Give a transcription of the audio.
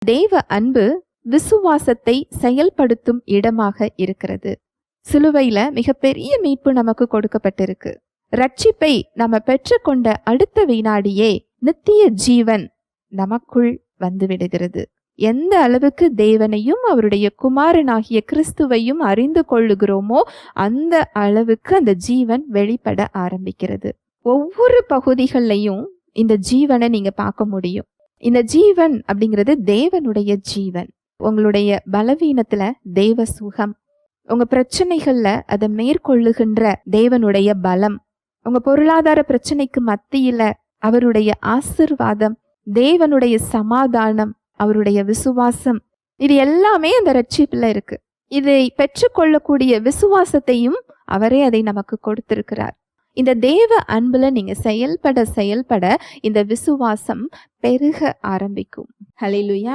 தெய்வ அன்பு விசுவாசத்தை செயல்படுத்தும் இடமாக இருக்கிறது. சிலுவையில மிகப்பெரிய மீட்பு நமக்கு கொடுக்கப்பட்டிருக்கு. ரட்சிப்பை நம்ம பெற்றுக்கொண்ட அடுத்த வினாடியே நித்திய ஜீவன் நமக்குள் வந்து விடுகிறது. எந்த அளவுக்கு தேவனையும் அவருடைய குமாரனாகிய கிறிஸ்துவையும் அறிந்து கொள்ளுகிறோமோ அந்த அளவுக்கு அந்த ஜீவன் வெளிப்பட ஆரம்பிக்கிறது. ஒவ்வொரு பகுதிகள்லையும் இந்த ஜீவனை நீங்க பார்க்க முடியும். இந்த ஜீவன் அப்படிங்கிறது தேவனுடைய ஜீவன். உங்களுடைய பலவீனத்துல தேவ சுகம், உங்க பிரச்சனைகள்ல அதை மேற்கொள்ளுகின்ற தேவனுடைய பலம், உங்க பொருளாதார பிரச்சனைக்கு மத்தியில அவருடைய ஆசிர்வாதம், தேவனுடைய சமாதானம், அவருடைய விசுவாசம், இது எல்லாமே அந்த ரட்சிப்புல இருக்கு. இதை பெற்றுக்கொள்ளக்கூடிய விசுவாசத்தையும் அவரே அதை நமக்கு கொடுத்திருக்கிறார். இந்த தேவ அன்புல நீங்க செயல்பட இந்த விசுவாசம் பெருக ஆரம்பிக்கும். ஹல்லேலூயா.